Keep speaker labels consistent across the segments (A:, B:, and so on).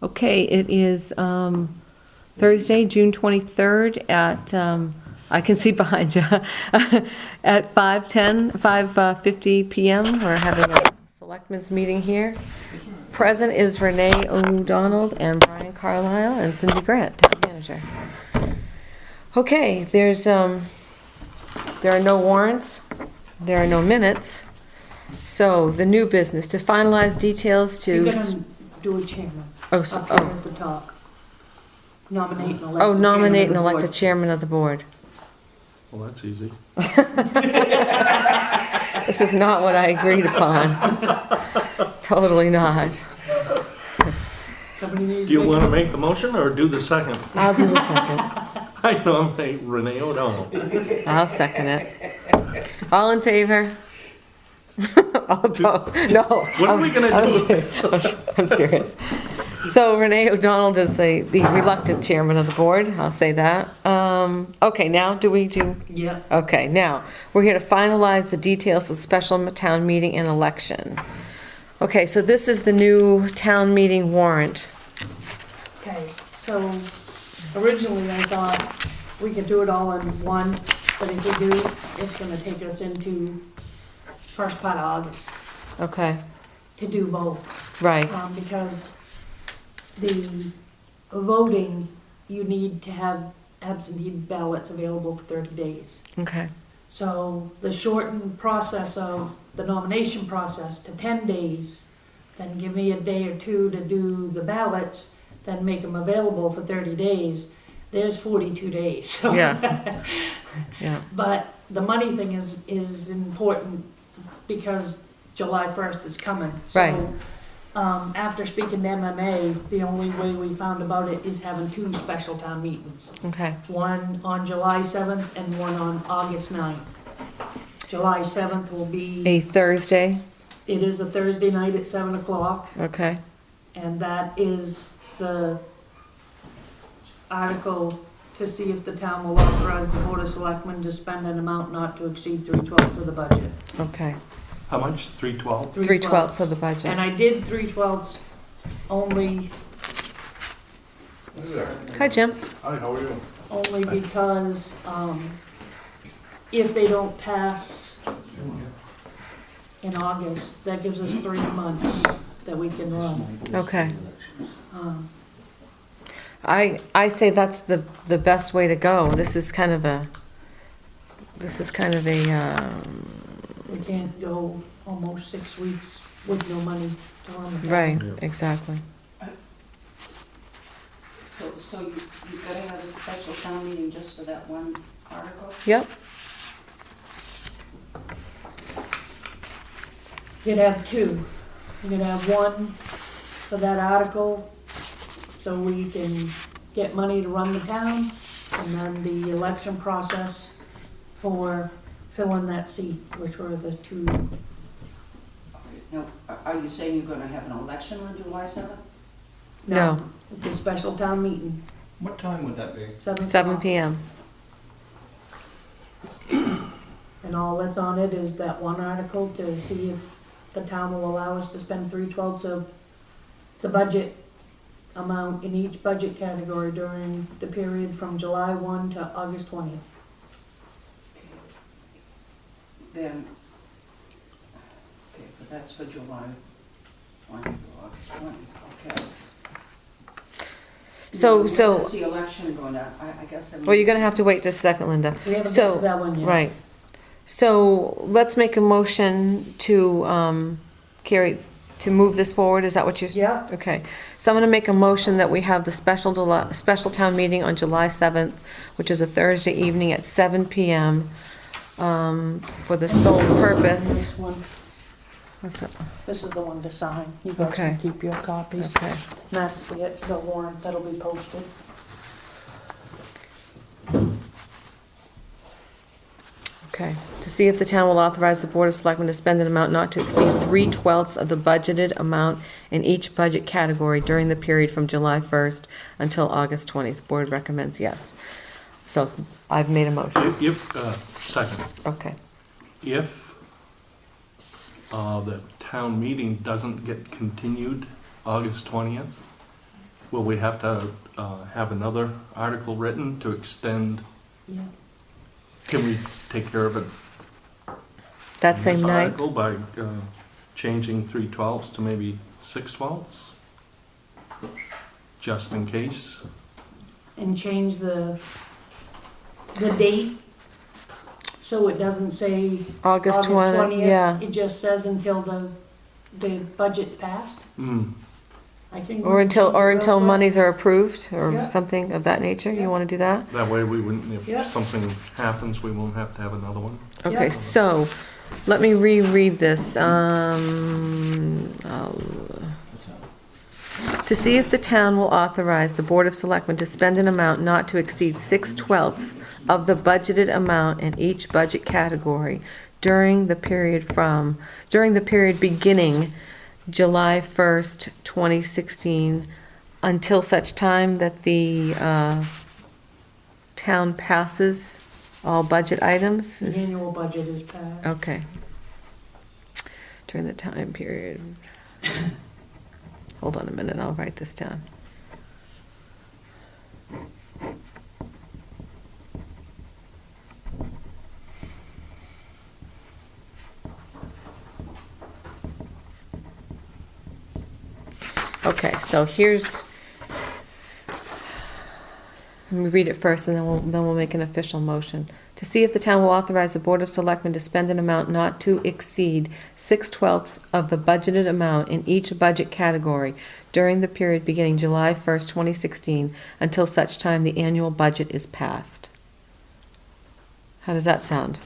A: Okay, it is Thursday, June 23rd at, I can see behind you, at 5:50 PM. We're having a selectmen's meeting here. Present is Renee O'Donnell and Brian Carlisle and Cindy Grant, town manager. Okay, there are no warrants, there are no minutes. So the new business, to finalize details to...
B: You're gonna do a chairman.
A: Oh,
B: Up here at the top. Nominate and elect.
A: Oh,
B: the
A: nominate and
B: chairman of the
A: elect a
B: board.
A: chairman of the board.
C: Well, that's easy.
A: This is not what I agreed upon. Totally not.
B: Somebody needs
C: Do you
B: to
C: want to make the motion or do the second?
A: I'll do the second.
C: I nominate Renee O'Donnell.
A: I'll second it. All in favor? All opposed? No.
C: What are we gonna do?
A: I'm serious. So Renee O'Donnell is the reluctant chairman of the board. I'll say that. Okay, now do we do...
B: Yeah,
A: Okay, now, we're here to finalize the details of special town meeting and election. Okay, so this is the new town meeting warrant.
B: okay, so originally I thought we could do it all in one, but if we do, it's gonna take us into first part of August
A: Okay,
B: to do both.
A: right,
B: Because the voting, you need to have absentee ballots available for 30 days.
A: okay,
B: So the shortened process of the nomination process to 10 days, then give me a day or two to do the ballots, then make them available for 30 days, there's 42 days. So-
A: yeah, yeah,
B: But the money thing is important because July 1st is coming.
A: Right.
B: So, after speaking to MMA, the only way we found about it is having two special town meetings.
A: okay,
B: One on July 7th and one on August 9th. July 7th will be,
A: a Thursday,
B: it is a Thursday night at 7 o'clock,
A: okay,
B: and that is the article to see if the town will authorize the Board of Selectmen to spend an amount not to exceed 3/12 of the budget.
A: okay.
C: How much? 312?
A: 3/12 of the
B: And
A: budget.
B: I did 3/12 only,
A: Hi, Jim.
D: Hi, how are you?
B: only because, if they don't pass in August, that gives us 3 months that we can run.
A: Okay.
B: Um,
A: I say that's the best way to go. This is kind of a,
B: We can't go almost 6 weeks with no money to run the town.
A: right,
C: Yeah.
A: exactly.
E: So you've gotta have a special town meeting just for that one article?
A: Yep,
B: You'd have two. You're gonna have one for that article, so we can get money to run the town, and then the election process for filling that seat, which were the two.
E: Now, are you saying you're gonna have an election on July 7th?
A: No.
B: It's a special town meeting,
D: What time would that be?
A: 7 PM.
B: And all that's on it is that one article to see if the town will allow us to spend 3/12 of the budget amount in each budget category during the period from July 1 to August 20th.
E: Then, okay, but that's for July 1 to August 20, okay.
A: So-
E: When's the election going to, I guess.
A: Well, you're gonna have to wait just a second, Linda.
B: We haven't
A: So,
B: got to that one yet.
A: Right. So let's make a motion to to move this forward. Is that what you?
B: Yeah,
A: Okay. So I'm gonna make a motion that we have the special town meeting on July 7th, which is a Thursday evening at 7 PM, for the sole purpose.
B: this one,
A: What's up?
B: this is the one to sign. You guys
A: Okay.
B: can keep your copies.
A: Okay.
B: That's the warrant that'll be posted.
A: Okay, to see if the town will authorize the Board of Selectmen to spend an amount not to exceed 3/12 of the budgeted amount in each budget category during the period from July 1st until August 20th. Board recommends yes. So I've made a motion.
C: Second.
A: Okay,
C: If the town meeting doesn't get continued August 20th, will we have to have another article written to extend?
B: Yeah.
C: Can we take care of it
A: That
C: in
A: same
C: this
A: night?
C: article by changing 3/12 to maybe 6/12? Just in case.
B: And change the date, so it doesn't say
A: August
B: August
A: 20th,
B: 20th.
A: yeah.
B: It just says until the budget's passed.
C: Mm.
B: I think.
A: Or
B: we
A: until,
B: can change it
A: or
B: real
A: until
B: quick.
A: monies are approved, or
B: Yeah.
A: something of that nature.
B: Yeah.
A: You want to do that?
C: That way we wouldn't, if
B: Yeah.
C: something happens, we won't have to have another one.
A: Okay,
B: Yeah.
A: so, let me reread this. To see if the town will authorize the Board of Selectmen to spend an amount not to exceed 6/12 of the budgeted amount in each budget category during the period beginning July 1st, 2016, until such time that the town passes all budget items.
B: The annual budget is passed.
A: Okay. During the time period. Hold on a minute, I'll write this down. Okay, so here's, let me read it first and then we'll make an official motion. To see if the town will authorize the Board of Selectmen to spend an amount not to exceed 6/12 of the budgeted amount in each budget category during the period beginning July 1st, 2016, until such time the annual budget is passed. How does that sound?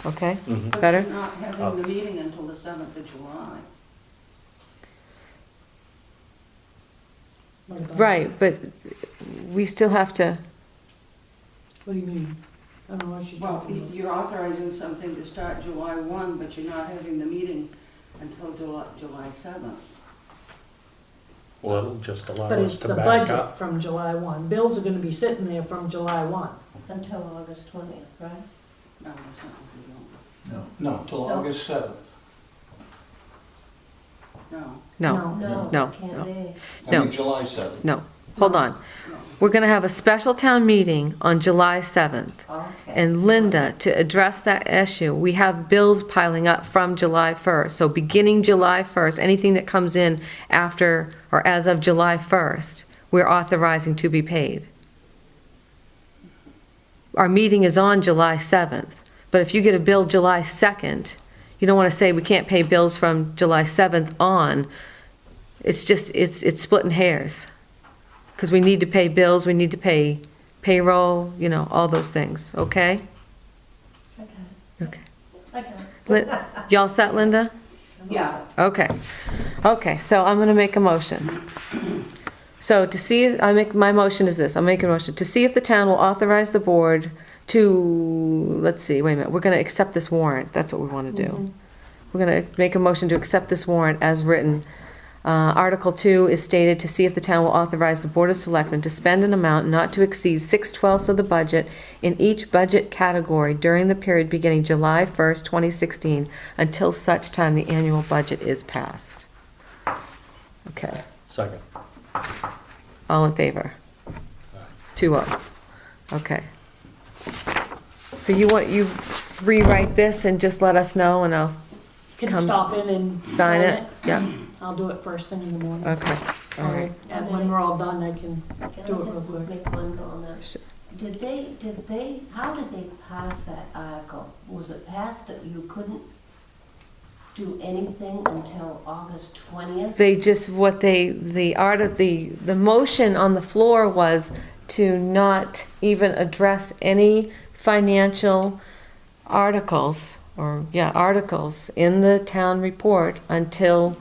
A: Okay,
C: Mhm.
E: But
A: better?
E: you're not having the meeting until the 7th of July.
B: What about-
A: Right, but we still have to,
B: What do you mean? I don't know what she's
E: Well,
B: talking about.
E: you're authorizing something to start July 1, but you're not having the meeting until July 7th.
C: Well, it'll just allow
B: But
C: us
B: it's
C: to
B: the
C: back
B: budget
C: up.
B: from July 1. Bills are gonna be sitting there from July 1.
F: Until August 20th, right?
E: No, that's not what we don't.
D: No, till
F: No.
D: August 7th.
E: No,
A: no,
F: No,
A: No,
F: it can't
A: no.
F: be.
D: I
A: No.
D: mean, July 7th.
A: no, hold on.
E: no.
A: We're gonna have a special town meeting on July 7th.
F: Okay.
A: And Linda, to address that issue, we have bills piling up from July 1st. So beginning July 1st, anything that comes in after or as of July 1st, we're authorizing to be paid. Our meeting is on July 7th, but if you get a bill July 2nd, you don't want to say we can't pay bills from July 7th on. It's just, it's splitting hairs. Because we need to pay bills, we need to pay payroll, you know, all those things, okay?
F: Okay.
A: Okay.
F: Okay.
A: Y'all set, Linda?
E: Yeah.
A: Okay. Okay, so I'm gonna make a motion. So to see, my motion is this, I'll make a motion, to see if the town will authorize the board to, let's see, wait a minute, we're gonna accept this warrant, that's what we wanna do. We're gonna make a motion to accept this warrant as written. Article 2 is stated to see if the town will authorize the Board of Selectmen to spend an amount not to exceed 6/12 of the budget in each budget category during the period beginning July 1st, 2016, until such time the annual budget is passed. Okay,
C: Second.
A: all in favor? 2-0. Okay. So you rewrite this and just let us know and I'll
B: Can
A: come
B: stop in and
A: sign it? Yeah,
B: I'll do it first thing in the morning.
A: okay, all right.
B: And when we're all done, I can
F: Can
B: do it
F: I
B: real
F: just
B: quick.
F: make one comment?
A: Sure.
F: How did they pass that article? Was it passed that you couldn't do anything until August 20th?
A: They just, the motion on the floor was to not even address any financial articles, articles in the town report until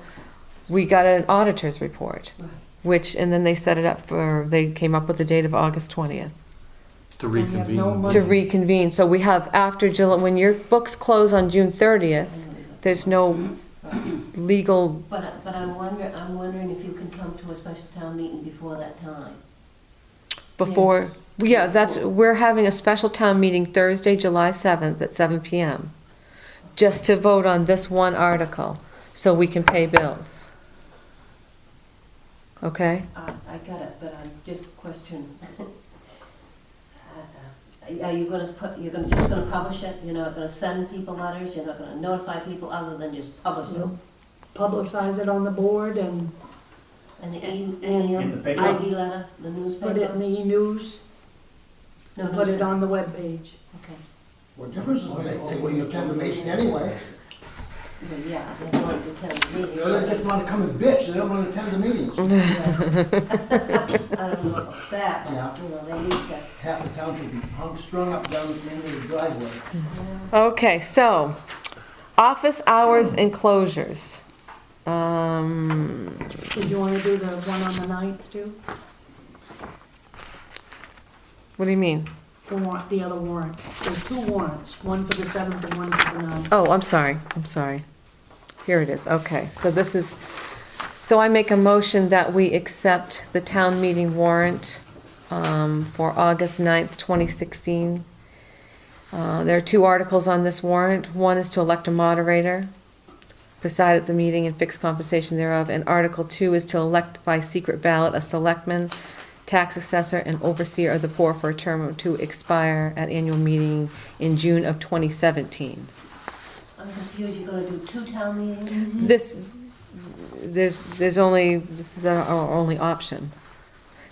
A: we got an auditor's report.
F: Right.
A: And then they set it up they came up with the date of August 20th
C: To
B: we have no
C: reconvene.
B: money.
A: to reconvene. So we have after July, when your books close on June 30th, there's no legal,
F: But I'm wondering if you can come to a special town meeting before that time.
A: before, we're having a special town meeting Thursday, July 7th at 7 PM, just to vote on this one article, so we can pay bills. Okay,
F: I got it, but I'm just questioning. Are you gonna put, just gonna publish it? You're not gonna send people letters? You're not gonna notify people other than just publish it?
B: We'll publicize it on the board and
F: And the
B: And-
D: In the paper?
F: ID letter, the
B: put it
F: newspaper?
B: in the e-news,
F: No
B: and put it
F: newspaper.
B: on the webpage.
F: Okay,
G: What difference does it make? They wouldn't attend the meeting anyway.
F: well, yeah, they're going to attend the meeting.
G: You know, they just wanna come and bitch, they don't wanna attend the meetings.
F: I don't know about that,
G: Yeah.
F: but, you know, they need to.
G: Half the town should be hung, strung up down the end of the driveway.
A: okay, so, office hours and closures.
B: Did you wanna do the one on the 9th too?
A: What do you mean?
B: The warrant, the other warrant. There's 2 warrants, one for the 7th and one for the 9th.
A: Oh, I'm sorry. Here it is, okay, so I make a motion that we accept the town meeting warrant for August 9th, 2016. There are 2 articles on this warrant. One is to elect a moderator, preside at the meeting and fix compensation thereof, and Article 2 is to elect by secret ballot a selectman, tax assessor, and overseer of the poor for a term to expire at annual meeting in June of 2017.
F: I'm confused, you're gonna do 2 town meetings?
A: This is our only option.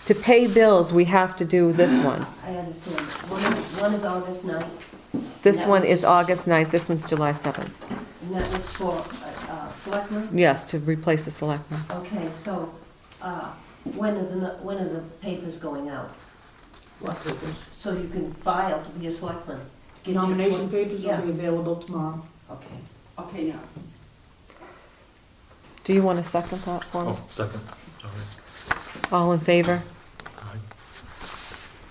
A: To pay bills, we have to do this one.
F: I understand. One is August 9th,
A: This one is August 9th, this one's July 7th.
F: and that was for, selectmen?
A: Yes, to replace the selectmen.
F: Okay, so, when are the papers going out?
B: What papers?
F: So you can file to be a selectman? Get your-
B: Nomination papers will
F: Yeah.
B: be available tomorrow.
F: Okay.
E: Okay, now,
A: Do you want a second thought for me?
C: Oh, second, sorry.
A: All in favor?
C: Aye.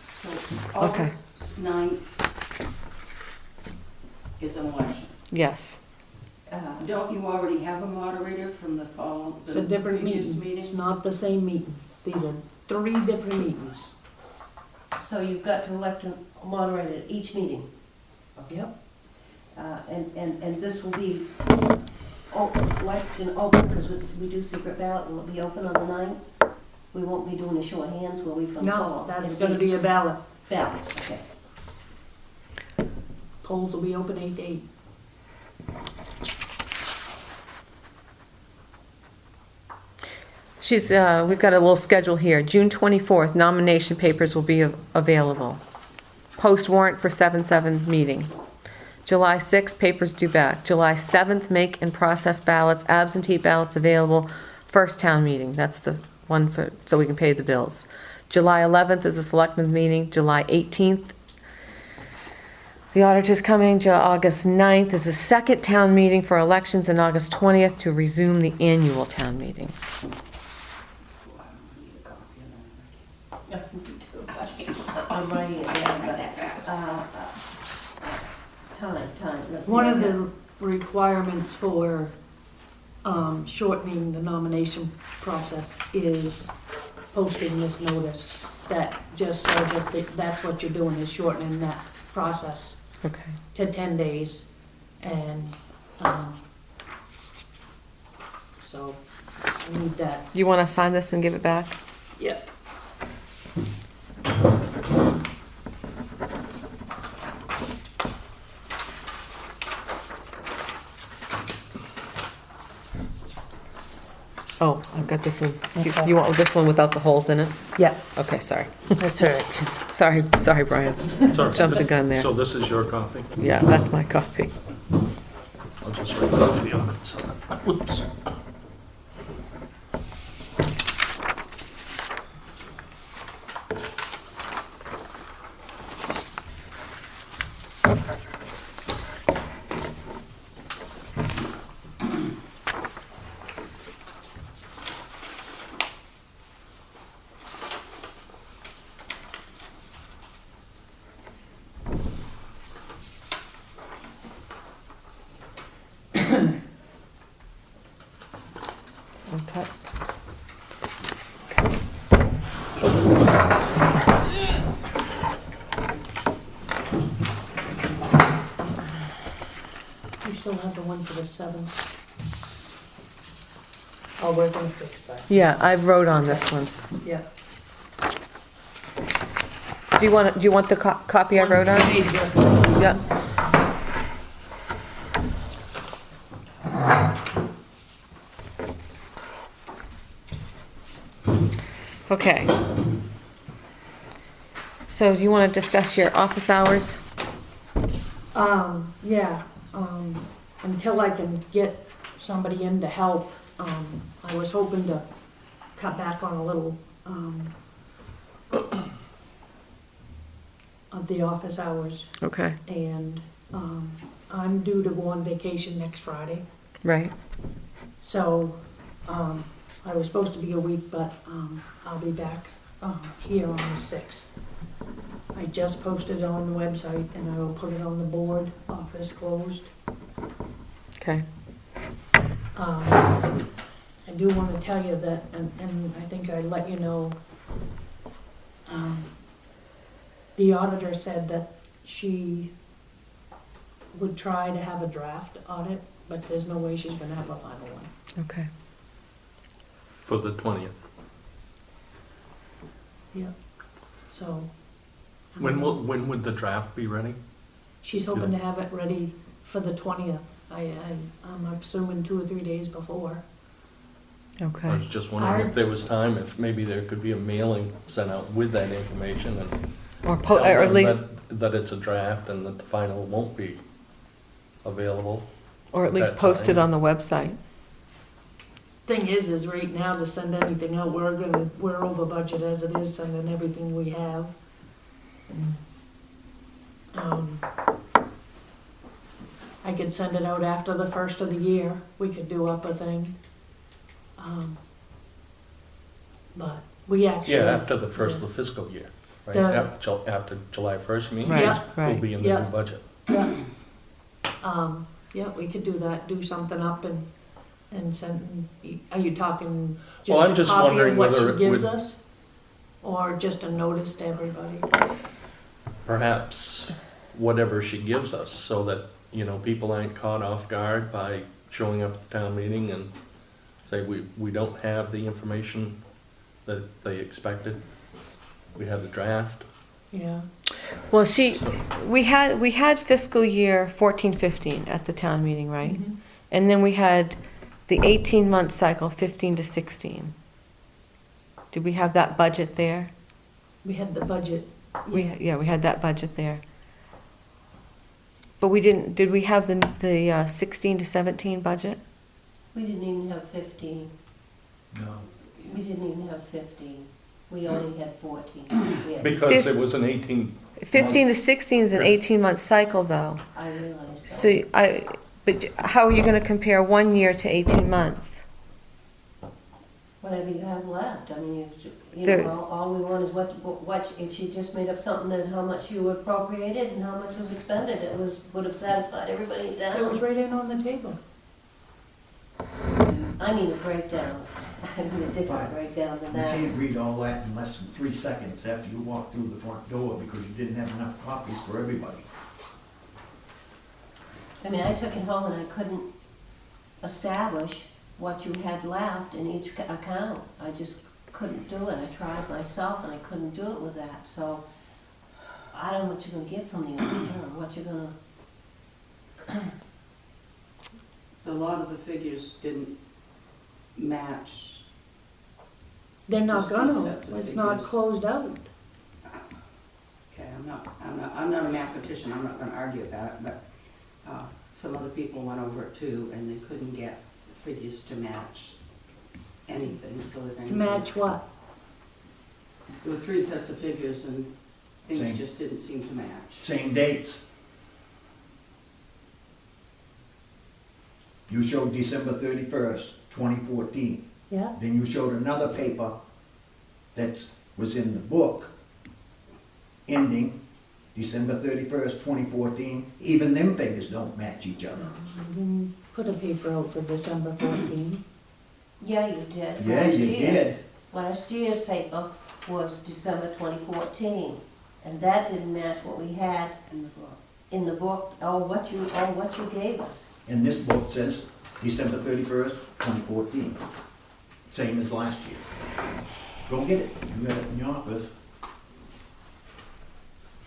E: so
A: Okay.
E: August 9th is an election.
A: Yes.
E: Don't you already have a moderator from the fall,
B: It's
E: the
B: a different
E: previous
B: meeting.
E: meetings?
B: It's not the same meeting. These are 3 different meetings.
F: So you've got to elect a moderator at each meeting?
B: Yep.
F: And this will be election open, because we do secret ballot, will it be open on the 9th? We won't be doing a show of hands, will we, from the
B: No,
F: floor?
B: that's
F: It'll
B: gonna be a ballot.
F: Ballot, okay.
B: Polls will be open 8 to 8.
A: We've got a little schedule here. June 24th, nomination papers will be available. Post warrant for 7/7 meeting. July 6th, papers due back. July 7th, make and process ballots, absentee ballots available, first town meeting. That's the one for, so we can pay the bills. July 11th is a selectmen's meeting. July 18th, the auditor's coming. August 9th is the second town meeting for elections, and August 20th to resume the annual town meeting.
E: Oh, I don't need a copy of that.
F: Yeah, me too. I'm writing it down, but, time, let's see.
B: One of the requirements for shortening the nomination process is posting this notice that just says that that's what you're doing, is shortening that process
A: Okay.
B: to 10 days. And so I need that.
A: You want to sign this and give it back?
B: Yep.
A: Oh, I've got this one. You want this one without the holes in it?
B: Yeah,
A: Okay, sorry.
B: that's all right.
A: Sorry, Brian.
C: Sorry.
A: Jumped the gun there.
C: So this is your copy?
A: Yeah, that's my copy.
C: I'll just write copy on it, so, whoops.
A: Okay.
B: You still have the one for the 7th. Oh, we're gonna fix that,
A: Yeah, I wrote on this one.
B: yeah.
A: Do you want the copy I wrote on? Yeah. Okay. So you want to discuss your office hours?
B: Yeah, until I can get somebody in to help, I was hoping to cut back on a little, of the office hours,
A: Okay,
B: and, I'm due to go on vacation next Friday,
A: right.
B: so, I was supposed to be a week, but, I'll be back, here on the 6th. I just posted it on the website, and I will put it on the board, office closed.
A: Okay.
B: I do want to tell you that, and I think I let you know, the auditor said that she would try to have a draft audit, but there's no way she's gonna have a final one.
A: Okay.
C: For the 20th.
B: So.
C: When would the draft be ready?
B: She's hoping to have it ready for the 20th. I'm assuming 2 or 3 days before.
C: I
A: Okay.
C: was just wondering if there was time, if maybe there could be a mailing sent out with that information and
A: Or
C: tell
A: or at
C: them
A: least,
C: that it's a draft and that the final won't be available.
A: or at least
C: that
A: post it
C: time.
A: on the website.
B: Thing is right now to send anything out, we're over budget as it is, sending everything we have. I could send it out after the first of the year, we could do up a thing. But we actually.
C: Yeah, after the first of the fiscal year, right?
B: The-
C: After July 1st, you mean?
A: Right,
B: Yeah.
C: We'll
A: right.
C: be in the
B: Yeah.
C: new budget.
B: Yeah. Yeah, we could do that, do something up and send, are you talking
C: Well, I'm
B: just a
C: just
B: copy of
C: wondering
B: what
C: whether
B: she
C: it
B: gives
C: would-
B: us? Or just a notice to everybody?
C: Perhaps whatever she gives us, so that, people aren't caught off guard by showing up at the town meeting and say, we don't have the information that they expected. We have the draft.
B: Yeah,
A: Well, we had fiscal year 14-15 at the town meeting, right?
B: Mhm.
A: And then we had the 18-month cycle, 15 to 16. Did we have that budget there?
B: we had the budget.
A: We had that budget there. But we didn't, did we have the 16 to 17 budget?
F: We didn't even have 15.
G: No.
F: We didn't even have 15. We only had 14. We had-
C: Because it was an 18,
A: 15 to 16 is an 18-month cycle, though.
F: I realized that.
A: So but how are you going to compare 1 year to 18 months?
F: Whatever you have left, I mean,
A: There-
F: all we want is what, if she just made up something that how much you appropriated and how much was expended, would have satisfied everybody
B: It was
F: down.
B: right in on the table.
F: I mean a breakdown, I mean a different
G: Right.
F: breakdown than
G: You
F: that.
G: can't read all that in less than 3 seconds after you walk through the front door because you didn't have enough copies for everybody.
F: I mean, I took it home and I couldn't establish what you had left in each account. I just couldn't do it. I tried myself and I couldn't do it with that, so I don't know what you're gonna get from the auditor, or what you're gonna,
E: A lot of the figures didn't match.
B: They're not
E: Just two
B: gonna,
E: sets of
B: it's not
E: figures.
B: closed out.
E: Okay, I'm not a mathematician, I'm not gonna argue about it, but, some other people went over it too, and they couldn't get the figures to match anything, so if
B: To
E: anything.
B: match what?
E: There were 3 sets of figures and things
G: Same.
E: just didn't seem to match.
G: Same dates. You showed December 31st, 2014.
B: Yeah,
G: Then you showed another paper that was in the book ending December 31st, 2014. Even them figures don't match each other.
B: I didn't put a paper out for December 14.
F: yeah, you did.
G: Yeah,
F: last
G: you
F: year.
G: did.
F: Last year's paper was December 2014, and that didn't match what we had
E: In the book.
F: in the book, or what you gave us.
G: And this book says December 31st, 2014. same as last year. Go get it, you got it in your office.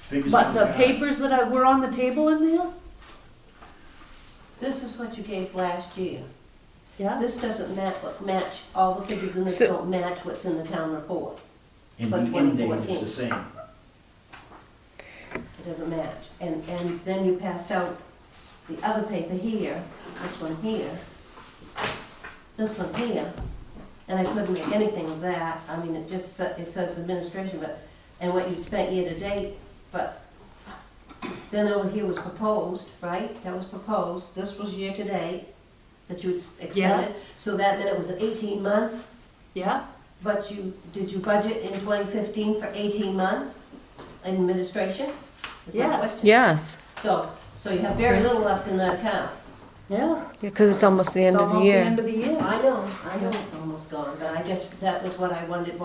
G: Figures
B: But
G: don't
B: the
G: jive.
B: papers that were on the table in there?
F: This is what you gave last year.
B: Yeah?
F: This doesn't match, all the figures in this
A: So-
F: don't match what's in the town report.
G: And
F: but
G: the end date
F: 2014.
G: is the same.
F: It doesn't match. And then you passed out the other paper here, this one here, this one here, and I couldn't make anything of that. I mean, it just, it says administration, but, and what you spent year to date, but then over here was proposed, right? That was proposed. This was year to date that you expended. So that meant it was 18 months,
B: Yeah?
F: but did you budget in 2015 for 18 months in administration? Is my
B: Yeah.
F: question.
A: Yes,
F: So you have very little left in that account.
B: Yeah.
A: because it's almost the end
B: It's
A: of the
B: almost the
A: year.
B: end of the year.
F: I know it's almost gone, but that was what I wondered,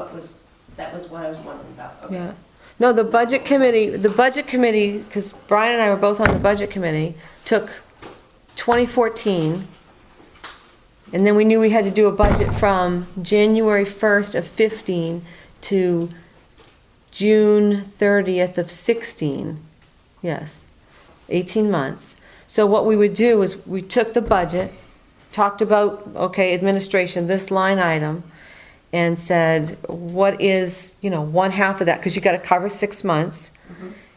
F: that was what I was wondering about. Okay.
A: Yeah. No, the budget committee, because Brian and I were both on the budget committee, took 2014, and then we knew we had to do a budget from January 1st of 15 to June 30th of 16. Yes, 18 months. So what we would do is we took the budget, talked about, okay, administration, this line item, and said, what is, one half of that? Because you got to cover 6 months.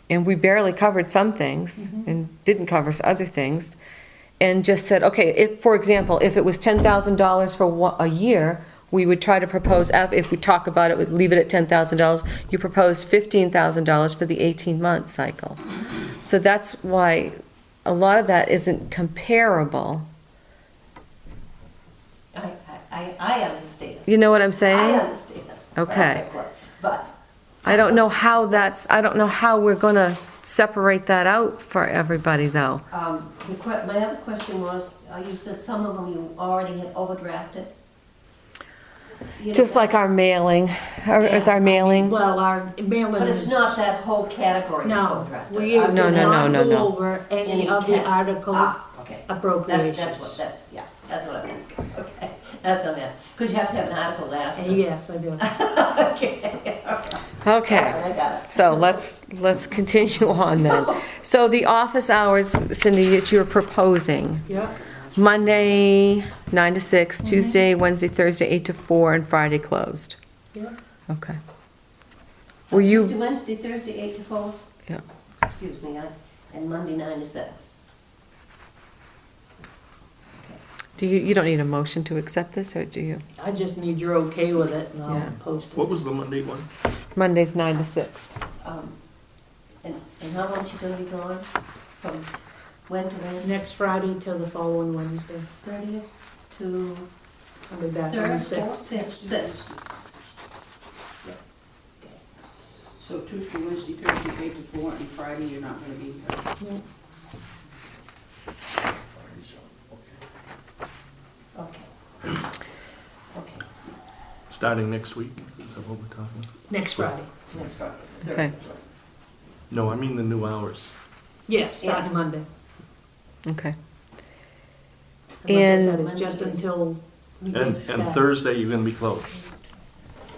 A: And we barely covered some things and didn't cover other things. And just said, okay, if, for example, if it was $10,000 for a year, we would try to propose, if we talk about it, we'd leave it at $10,000. You proposed $15,000 for the 18-month cycle. So that's why a lot of that isn't comparable.
F: I understand.
A: You know what I'm
F: I
A: saying?
F: understand.
A: Okay.
F: Perfectly. But
A: I don't know how we're gonna separate that out for everybody, though.
F: my other question was, you said some of them you already had overdrafted. You know,
A: Just like our mailing, is our mailing?
B: Well, our mailing
F: But it's
B: is.
F: not that whole category that's
B: No,
F: overdrafted.
B: we
F: I
B: did
A: No,
F: mean,
A: no,
B: not
A: no,
B: go
A: no.
B: over any
F: Any
B: of the
F: ca-
B: article
F: Okay.
B: appropriations.
F: That's what I'm asking. Okay, that's what I'm asking. Because you have to have an article last.
B: Yes, I do.
F: Okay. All right,
A: Okay,
F: I got it.
A: so let's continue on then. So the office hours, Cindy, that you're proposing,
B: Yeah.
A: Monday, 9 to 6, Tuesday, Wednesday, Thursday, 8 to 4, and Friday closed.
B: Yeah.
A: Okay. Were you,
F: Tuesday, Wednesday, Thursday, 8 to 4?
A: Yeah.
F: Excuse me, and Monday, 9 to 6.
A: you don't need a motion to accept this, or do you?
B: I just need your okay with it and
A: Yeah.
B: I'll post
C: What
B: it.
C: was the Monday one?
A: Monday's 9 to 6.
F: And how long is she gonna be gone? From when to when?
B: Next Friday till the following Wednesday.
F: 30th to
B: I'll be back on the
F: 3rd,
B: 6th.
F: 4th, 6th.
E: So Tuesday, Wednesday, Thursday, 8 to 4, and Friday you're not gonna be here.
F: Okay. Okay,
C: Starting next week, is that what we're talking about?
B: Next Friday.
F: next Friday.
A: Okay.
C: No, I mean the new hours.
B: Yes, starting
F: Yes.
B: Monday.
A: Okay.
B: And like I
A: And-
B: said, it's just until you
C: And,
B: guys
C: and
B: start.
C: Thursday, you're gonna be closed.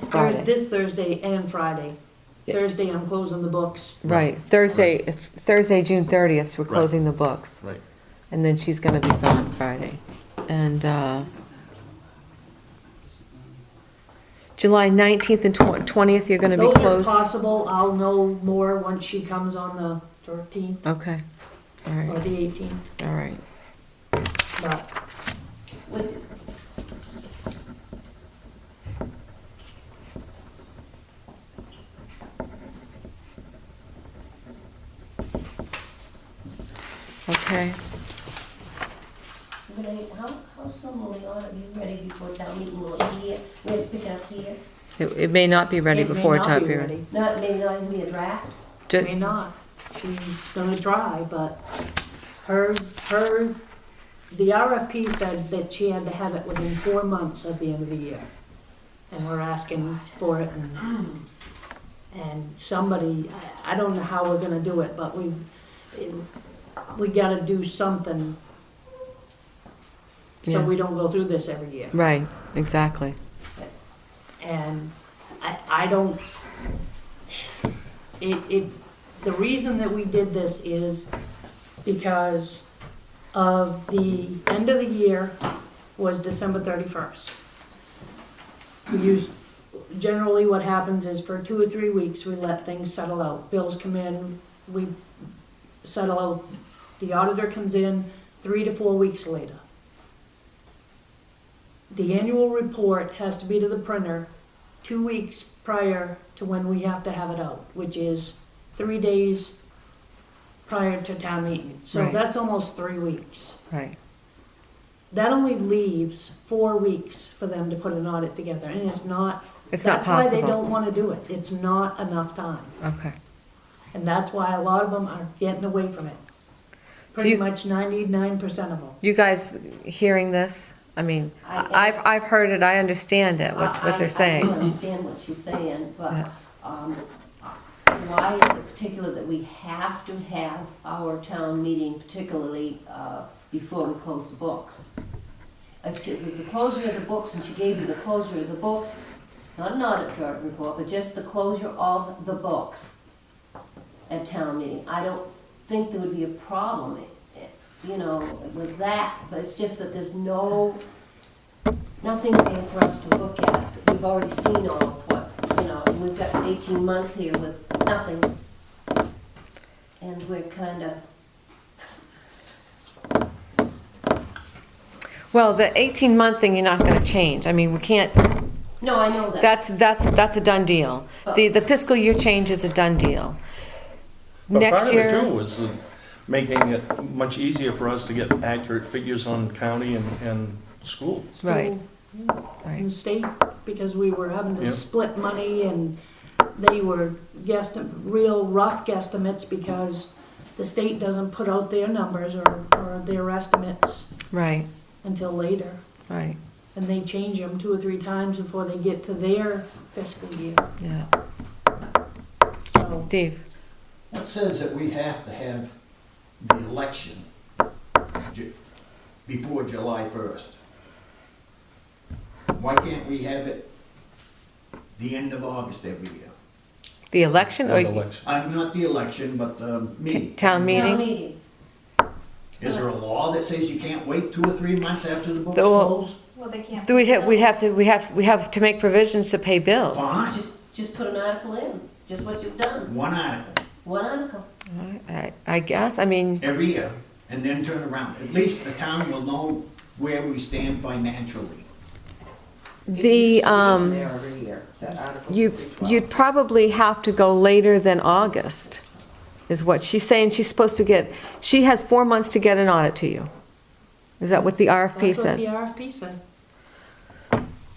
A: Friday.
B: This Thursday and Friday.
A: Yeah.
B: Thursday, I'm closing the books.
A: Right, Thursday, June 30th, we're
C: Right.
A: closing the books.
C: Right.
A: And then she's gonna be gone Friday. And, July 19th and 20th, you're gonna be
B: Those are
A: closed?
B: possible, I'll know more once she comes on the 13th
A: Okay, all
B: or
A: right,
B: the 18th,
A: all right.
B: but
F: With,
A: Okay,
F: Renee, how soon will the audit be ready before town meeting? Will it be here? Will it pick it up here?
A: it may not be ready
B: it may
A: before
B: not
A: time
B: be
A: period.
B: ready.
F: Not, maybe not even be a draft?
B: May not. She's gonna try, but the RFP said that she had to have it within 4 months at the end of the year. And we're asking for it and somebody, I don't know how we're gonna do it, but we gotta do something so
A: Yeah.
B: we don't go through this every year.
A: Right, exactly.
B: And I don't, the reason that we did this is because of the end of the year was December 31st. We use, generally what happens is for 2 or 3 weeks, we let things settle out. Bills come in, we settle out. The auditor comes in 3 to 4 weeks later. The annual report has to be to the printer 2 weeks prior to when we have to have it out, which is 3 days prior to town meeting. So
A: Right.
B: that's almost 3 weeks.
A: Right.
B: That only leaves 4 weeks for them to put an audit together, and it's not.
A: It's not
B: That's why they
A: possible.
B: don't wanna do it. It's not enough time.
A: Okay.
B: And that's why a lot of them are getting away from it. Pretty
A: you-
B: much 99% of them.
A: You guys hearing this? I mean,
F: I-
A: I've heard it, I understand it, what
F: I
A: they're saying.
F: understand what you're saying, but,
A: Yeah.
F: why is it particular that we have to have our town meeting particularly, before we close the books? If it was the closure of the books and she gave you the closure of the books, not an audit report, but just the closure of the books at town meeting, I don't think there would be a problem, you know, with that, but it's just that there's nothing there for us to look at. We've already seen all of what, you know, we've got 18 months here with nothing. And we're kinda,
A: Well, the 18-month thing, you're not gonna change. I mean, we can't,
F: no, I know that.
A: that's a done deal. The fiscal year change is a done deal.
C: But
A: Next
C: part of it
A: year,
C: too was making it much easier for us to get accurate figures on county and school.
A: right,
B: School,
A: right.
B: and state, because we were having to
C: Yeah.
B: split money, and they were real rough guesstimates because the state doesn't put out their numbers or their estimates
A: Right,
B: until later.
A: right,
B: And they change them 2 or 3 times before they get to their fiscal year,
A: yeah.
B: so.
A: Steve?
G: It says that we have to have the election before July 1st. Why can't we have it the end of August every year?
A: The election or
C: And election.
G: Not the election, but the meeting.
A: town
F: Town
A: meeting?
F: meeting.
G: Is there a law that says you can't wait 2 or 3 months after the books
A: Well-
G: close?
H: Well, they can't.
A: We have to make provisions to pay bills.
G: Fine,
F: Just put an article in, just what you've done,
G: one article
F: one article.
A: I guess, I mean,
G: every year, and then turn around. At least the town will know where we stand financially.
A: the,
E: There every year, that article
A: you'd
E: 312.
A: probably have to go later than August, is what she's saying. She's supposed to get, she has 4 months to get an audit to you. Is that what the RFP
B: That's what the
A: says?
B: RFP said.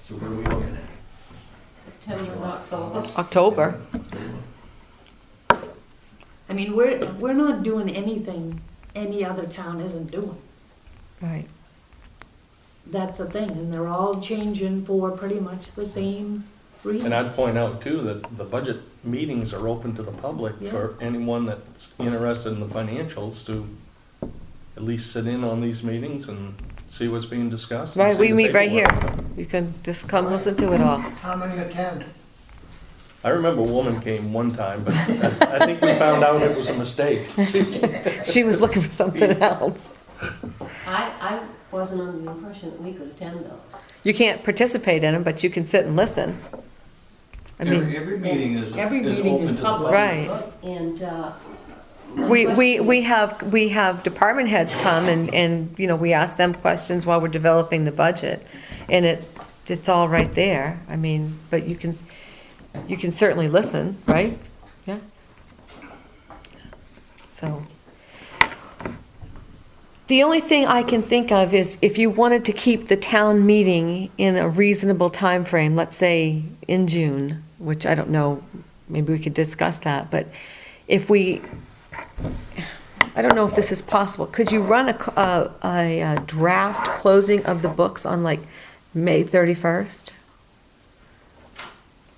G: So what are we looking at?
F: September, October.
A: October.
B: I mean, we're not doing anything any other town isn't doing.
A: Right.
B: That's the thing, and they're all changing for pretty much the same reasons.
C: And I'd point out too that the budget meetings are open to the public
B: Yeah.
C: for anyone that's interested in the financials to at least sit in on these meetings and see what's being discussed. and
A: Right,
C: see
A: we
C: the
A: meet right here.
C: paperwork.
A: You can just come listen to it all.
D: How many attend?
C: I remember a woman came one time, but I think we found out it was a mistake.
A: She was looking for something else.
F: I wasn't under the impression that we could attend those.
A: You can't participate in them, but you can sit and listen. I mean,
D: Every meeting is
B: Every
D: is
B: meeting
D: open
B: is
D: to the
B: public.
A: Right.
F: And,
A: we have department heads come and, you know, we ask them questions while we're developing the budget. And it's all right there. I mean, but you can certainly listen, right? Yeah. So. The only thing I can think of is if you wanted to keep the town meeting in a reasonable time frame, let's say in June, which I don't know, maybe we could discuss that, but if we, I don't know if this is possible, could you run a draft closing of the books on like May 31st?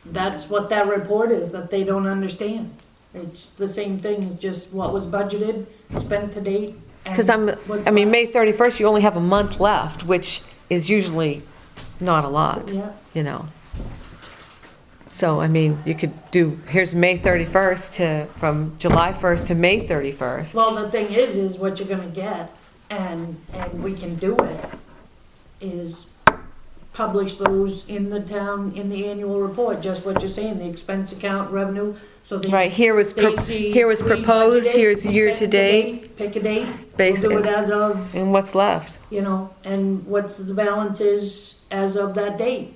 B: That's what that report is, that they don't understand. It's the same thing, it's just what was budgeted, spent to date. and
A: Because
B: what's
A: I mean,
B: left.
A: May 31st, you only have a month left, which is usually not a lot,
B: Yeah,
A: you know? So, I mean, you could do, here's May 31st from July 1st to May 31st.
B: Well, the thing is what you're gonna get, and we can do it, is publish those in the town, in the annual report, just what you're saying, the expense account revenue, so they.
A: Right, here was
B: They see we
A: proposed,
B: budgeted,
A: here's
B: we
A: year
B: spent
A: to
B: the
A: date,
B: Pick a date, we'll
A: Base-
B: do it as of,
A: and what's left.
B: you know, and what's the balance is as of that date.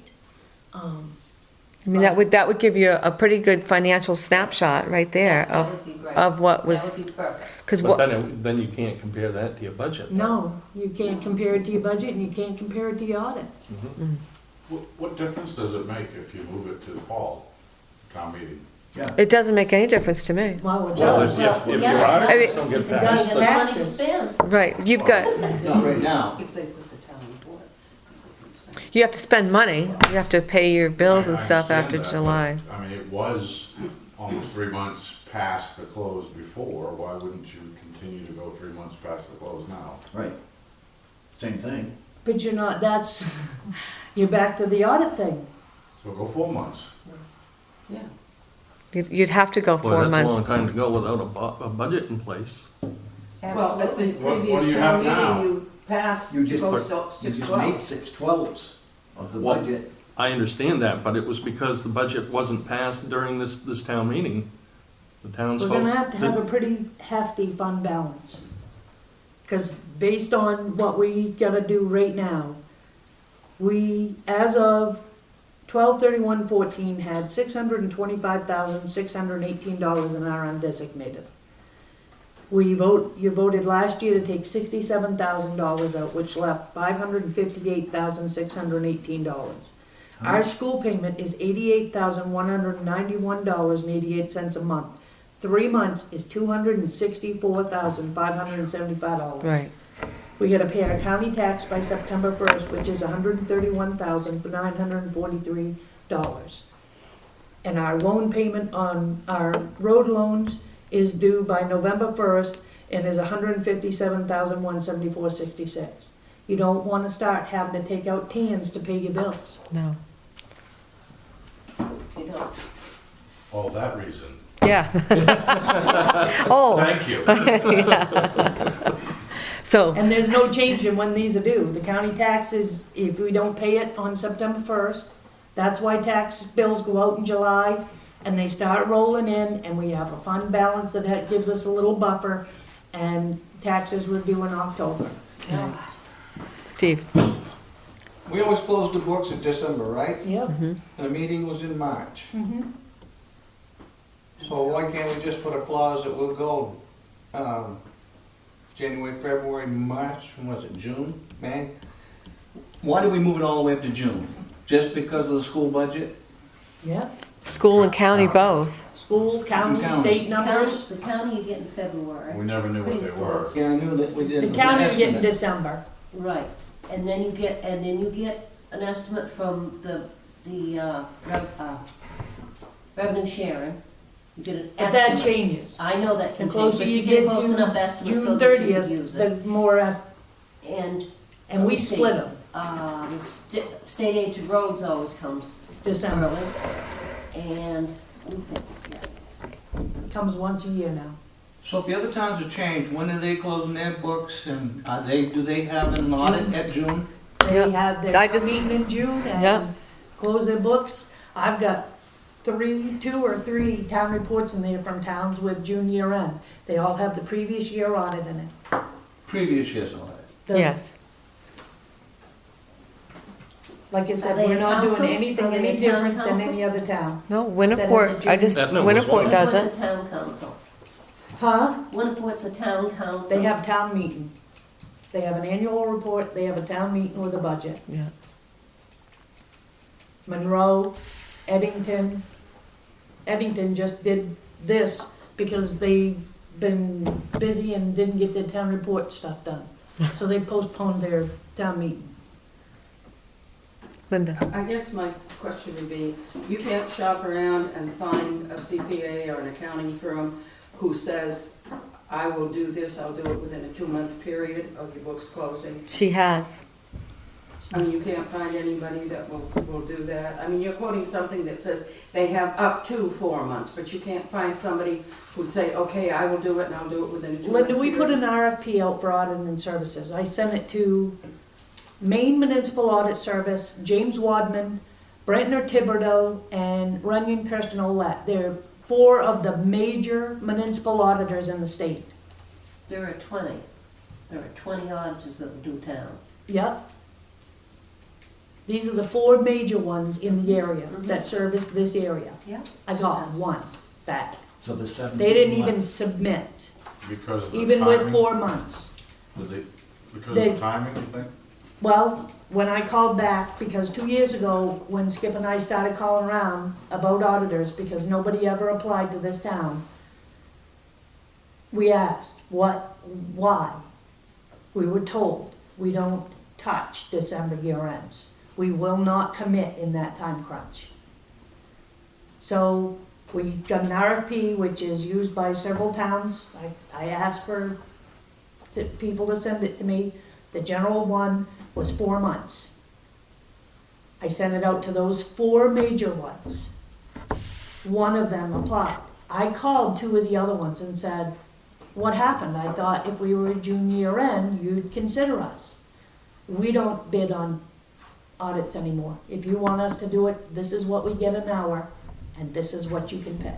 A: I mean, that would give you a pretty good financial snapshot right there
F: That would be great.
A: of what
F: That
A: was,
F: would be perfect.
A: because
C: But
A: what,
C: then you can't compare that to your budget.
B: No, you can't compare it to your budget, and you can't compare it to your audit.
C: Mhm.
H: What difference does it make if you move it to the fall town meeting?
G: Yeah.
A: it doesn't make any difference to me.
B: Well, it
C: Well,
B: does.
C: if your
F: Yeah.
C: articles don't get
F: It's not
C: passed,
F: even
C: then-
F: money to spend.
A: Right, you've got,
G: Not right now.
E: If they put the town report, they can spend.
A: you have to spend money, you have to pay your bills and
H: I
A: stuff after
H: understand that,
A: July.
H: but, I mean, it was almost 3 months past the close before, why wouldn't you continue to go 3 months past the close now?
G: Right. Same thing.
B: But you're not, that's, you're back to the audit thing.
H: So go 4 months.
E: Yeah.
A: You'd have to go
C: Well,
A: 4
C: that's a
A: months.
C: long time to go without a budget in place.
E: Well, at the
H: What do
E: previous
H: you
E: town
H: have now?
E: meeting, you passed,
G: You
E: to
G: just
E: go
G: put-
E: still
G: You
E: six
G: just made
E: twelve.
G: 6/12s of the
C: Well-
G: budget.
C: I understand that, but it was because the budget wasn't passed during this town meeting. The
B: We're
C: townsfolk.
B: gonna have to have a pretty hefty fund balance. Cause based on what we gotta do right now, we, as of 12/31/14, had $625,618 in our undesignated. You voted last year to take $67,000 out, which left $558,618. Our school payment is $88,191.88 a month. 3 months is $264,575.
A: Right,
B: We gotta pay our county tax by September 1st, which is $131,943. And our loan payment on our road loans is due by November 1st and is $157,174.66. You don't wanna start having to take out TANs to pay your bills.
A: no,
F: You don't.
H: Oh, that reason.
A: yeah. Oh,
H: Thank you.
A: so,
B: And there's no change in when these are due. The county taxes, if we don't pay it on September 1st, that's why tax bills go out in July, and they start rolling in, and we have a fund balance that gives us a little buffer, and taxes were due in October.
A: Steve,
D: We always closed the books in December, right?
B: Yep.
D: And the meeting was in March. So why can't we just put a clause that will go, January, February, March, when was it, June, May? Why do we move it all the way up to June? Just because of the school budget?
B: Yep.
A: school and county both.
B: School, county,
D: County.
B: state numbers.
F: The county you get in February.
H: We never knew what they were.
D: Yeah, I knew that we did.
B: The
D: an
B: county you get in
D: estimate.
B: December.
F: Right, and then you get an estimate from the revenue sharing. You get an
B: But that
F: estimate.
B: changes.
F: I know that
B: The
F: can change,
B: closer
F: but
B: you
F: you get a
B: get
F: close
B: to
F: enough estimate so
B: June
F: that you would use
B: 30th,
F: it.
B: the more,
F: And
B: and we
F: Let's see.
B: split them,
F: the state aid to roads always comes
B: December.
F: early. And,
B: Comes once a year now.
D: So if the other towns have changed, when are they closing their books and do they have an audit at June?
B: They
A: Yep.
B: have
A: I
B: their
A: just-
B: meeting in June
A: Yep.
B: and close their books. I've got 2 or 3 town reports in there from towns with June year end. They all have the previous year audit in it.
D: Previous year's audit.
B: The-
A: Yes,
B: Like I
F: Are
B: said,
F: they
B: we're
F: a
B: not doing
F: council?
B: anything
F: Are they
B: any
F: a town
B: different than
F: council?
B: any other town.
A: no,
B: That
A: Winterport,
B: is a
A: I just,
C: That- no,
A: Winterport
C: it's
A: does
F: Winterport's
A: it.
F: a town council.
B: Huh?
F: Winterport's a town council.
B: They have town meeting. They have an annual report, they have a town meeting with a budget.
A: Yeah,
B: Monroe, Eddington just did this because they've been busy and didn't get their town report stuff done. So they postponed their town meeting.
A: Linda,
E: I guess my question would be, you can't shop around and find a CPA or an accounting firm who says, I will do this, I'll do it within a 2-month period of your books closing.
A: she has.
E: I mean, you can't find anybody that will do that. I mean, you're quoting something that says they have up to 4 months, but you can't find somebody who'd say, okay, I will do it and I'll do it within a 2 month
B: Linda, we put
E: period.
B: an RFP out for auditing services. I sent it to Maine Municipal Audit Service, James Wadman, Brentner Thibodeau, and Runyon Kirsten Olet. They're 4 of the major municipal auditors in the state.
F: There are 20. There are 20 auditors that do town.
B: Yep. These are the 4 major ones in the area that service this area.
F: Yeah.
B: I got 1 back.
G: So the 17th.
B: They didn't even submit,
H: Because of the
B: even with
H: timing?
B: 4 months.
H: Because
B: they-
H: of the timing, you think?
B: Well, when I called back, because 2 years ago, when Skip and I started calling around about auditors, because nobody ever applied to this town, we asked, why? We were told, we don't touch December year ends. We will not commit in that time crunch. So we got an RFP, which is used by several towns. I asked for people to send it to me. The general one was 4 months. I sent it out to those 4 major ones. 1 of them applied. I called 2 of the other ones and said, what happened? I thought if we were a June year end, you'd consider us. We don't bid on audits anymore. If you want us to do it, this is what we get an hour, and this is what you can pay.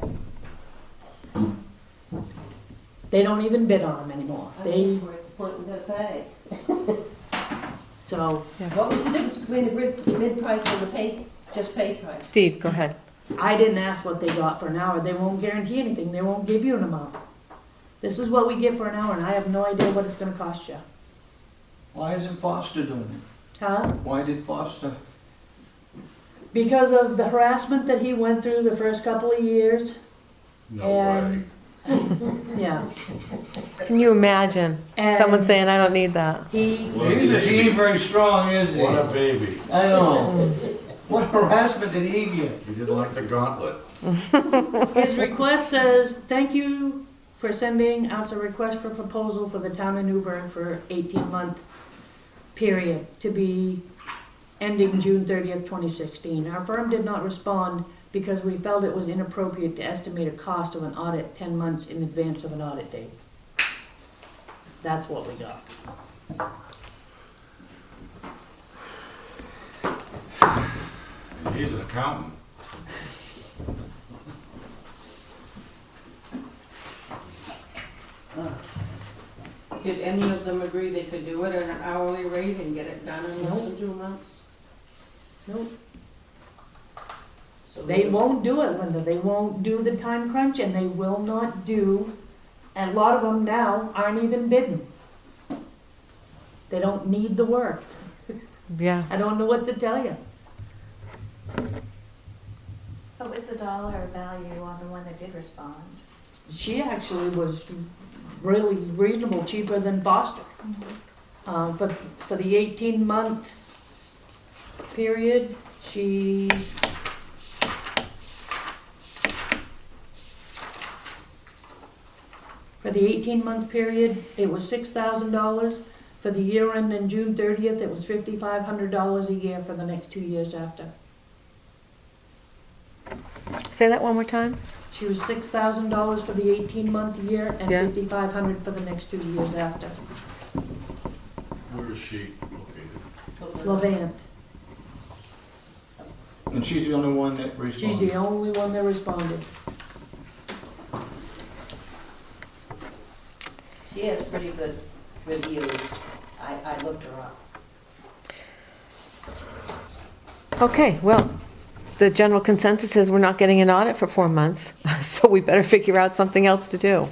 B: They don't even bid on them anymore.
F: I think we're at the point we gotta pay.
B: So,
F: What was the difference between the bid price and the pay, just pay price?
A: Steve, go ahead.
B: I didn't ask what they got for an hour. They won't guarantee anything. They won't give you an amount. This is what we get for an hour, and I have no idea what it's gonna cost you.
D: Why isn't Foster doing it?
B: Huh?
D: Why did Foster?
B: Because of the harassment that he went through the first couple of years.
H: No way.
B: And yeah.
A: Can you imagine someone
B: And
A: saying, I don't need that?
B: he,
D: Jesus, he ain't very strong, is he?
H: What a baby.
D: I know. What harassment did he get?
H: He didn't like the gauntlet.
B: his request says, thank you for sending us a request for proposal for the town of Newburgh for 18-month period to be ending June 30th, 2016. Our firm did not respond because we felt it was inappropriate to estimate a cost of an audit 10 months in advance of an audit date. That's what we got.
H: He's an accountant.
E: Did any of them agree they could do it at an hourly rate and get it done in less than 2 months?
B: Nope.
E: So
B: They won't do it, Linda. They won't do the time crunch, and they will not do, and a lot of them now aren't even bidding. They don't need the work.
A: Yeah.
B: I don't know what to tell you.
I: What was the dollar value on the one that did respond?
B: She actually was really reasonable, cheaper than Foster. But for the 18-month period, she, for the 18-month period, it was $6,000. For the year end in June 30th, it was $5,500 a year for the next 2 years after.
A: Say that one more time?
B: She was $6,000 for the 18-month year and
A: Yeah.
B: $5,500 for the next 2 years after.
H: Where is she located?
B: Levant.
D: And she's the only one that responded.
B: She's the only one that responded.
F: She has pretty good reviews. I looked her up.
A: Okay, well, the general consensus is we're not getting an audit for 4 months, so we better figure out something else to do.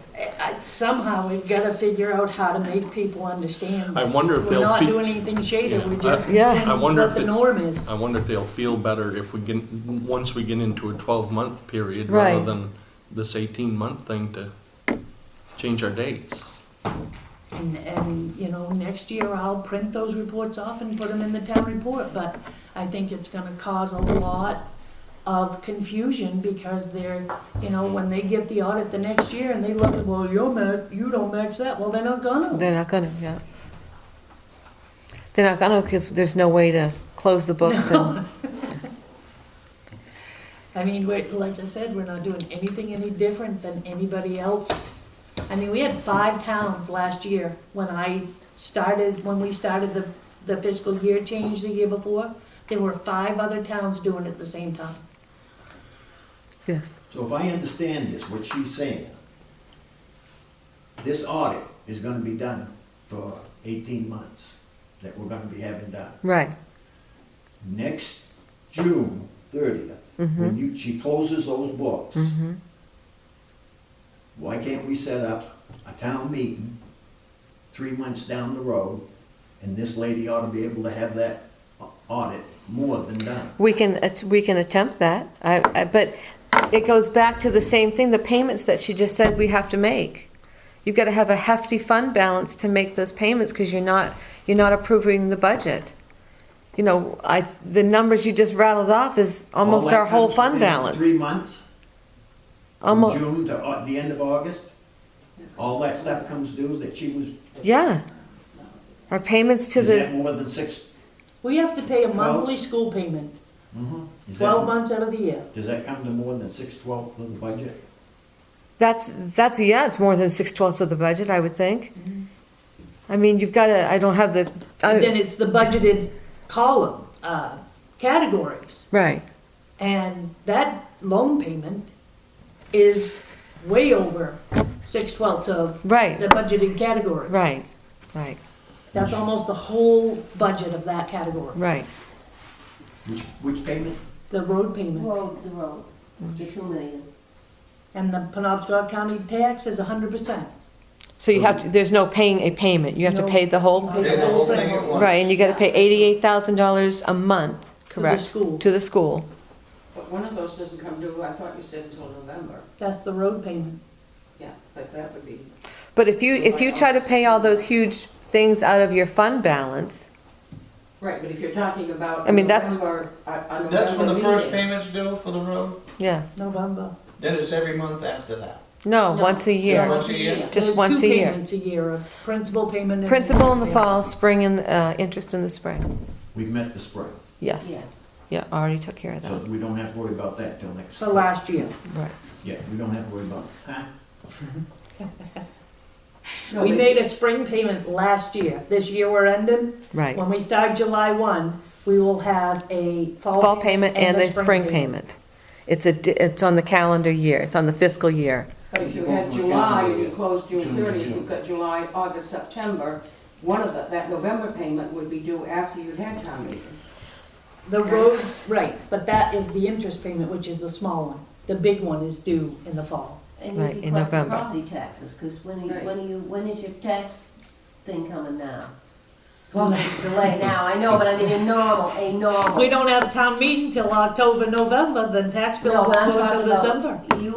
B: Somehow we've got to figure out how to make people understand.
C: I wonder if
B: We're
C: they'll
B: not
C: feel,
B: doing anything shady,
C: Yeah.
B: we're just
A: Yeah.
B: saying
C: I wonder
B: what
C: if
B: the
C: it-
B: norm is.
C: I wonder if they'll feel better if we get, once we get into a 12-month period
A: Right.
C: rather than this 18-month thing to change our dates.
B: And, you know, next year I'll print those reports off and put them in the town report, but I think it's gonna cause a lot of confusion because they're, you know, when they get the audit the next year and they look at, well, you don't match that, well, they're not gonna.
A: They're not gonna, yeah. They're not gonna, because there's no way to close the books and,
B: I mean, like I said, we're not doing anything any different than anybody else. I mean, we had 5 towns last year when we started the fiscal year change the year before. There were 5 other towns doing it at the same time.
A: yes.
G: So if I understand this, what she's saying, this audit is gonna be done for 18 months, that we're gonna be having done.
A: Right.
G: Next June 30th, when she closes those books, why can't we set up a town meeting 3 months down the road, and this lady ought to be able to have that audit more than done?
A: We can attempt that, but it goes back to the same thing, the payments that she just said we have to make. You've got to have a hefty fund balance to make those payments, because you're not approving the budget. You know, the numbers you just rattled off is almost
G: All that
A: our whole
G: comes
A: fund
G: in
A: balance.
G: 3 months, from
A: Almost,
G: June to the end of August, all that stuff comes due that she was,
A: yeah. Our payments to
G: is that
A: the,
G: more than 6?
B: We have to pay a monthly
G: 12?
B: school payment,
G: Is
B: 12
G: that,
B: months out of the year.
G: does that come to more than 6/12 of the budget?
A: that's, yeah, it's more than 6/12 of the budget, I would think. I mean, you've got to, I don't have the,
B: And then it's the budgeted column, categories.
A: right,
B: And that loan payment is way over 6/12 of
A: right,
B: the budgeted category.
A: right, right,
B: That's almost the whole budget of that category,
A: right.
G: Which payment?
B: the road payment.
F: The road, the 2 million.
B: And the Penobscot County tax is 100%.
A: So you have to, there's no paying a payment, you have to
B: No.
A: pay the whole,
B: Pay the whole thing at
A: right, and you got to pay $88,000 a month, correct?
B: school.
A: To the school.
E: But one of those doesn't come due, I thought you said until November.
B: That's the road payment.
E: Yeah, but that would be,
A: But if you try to pay all those huge things out of your fund balance,
E: right, but if you're talking about
A: I mean, that's-
E: November, a November
D: That's when the first
E: meeting.
D: payment's due for the road?
A: yeah,
B: November.
D: Then it's every month after that.
A: no,
E: No,
A: once a
D: Just
A: year.
D: once a year?
A: Just
B: There's
A: once a year.
B: 2 payments a year, a principal payment and.
A: Principal in the fall, spring and, interest in the spring.
G: We've met the spring,
A: Yes,
F: Yes.
A: yeah, already took care of
G: so
A: that,
G: we don't have to worry about that till next.
B: For last year.
A: right.
G: Yeah, we don't have to worry about, huh?
E: No,
B: We
E: but-
B: made a spring payment last year. This year we're ending.
A: Right.
B: When we start July 1, we will have a
A: Fall payment and a spring payment. It's on the calendar year, it's on the fiscal year.
E: But if you
G: You go
E: had
G: from
E: July
G: calendar
E: and you
G: year,
E: closed June
G: June to
E: 30th,
G: June.
E: you've got July, August, September, that November payment would be due after you'd had town meeting.
B: The road, right, but that is the interest payment, which is the small one. The big one is due in the fall.
F: And
A: Right,
F: you'll be
A: in
F: collecting
A: November.
F: property taxes, because
E: Right.
F: when is your tax thing coming now?
B: Well,
F: There's a delay now, I know, but I mean, a normal.
B: If we don't have town meeting till October, November, then tax bill
F: No,
B: won't
F: I'm
B: go
F: talking
B: until December.
F: about, we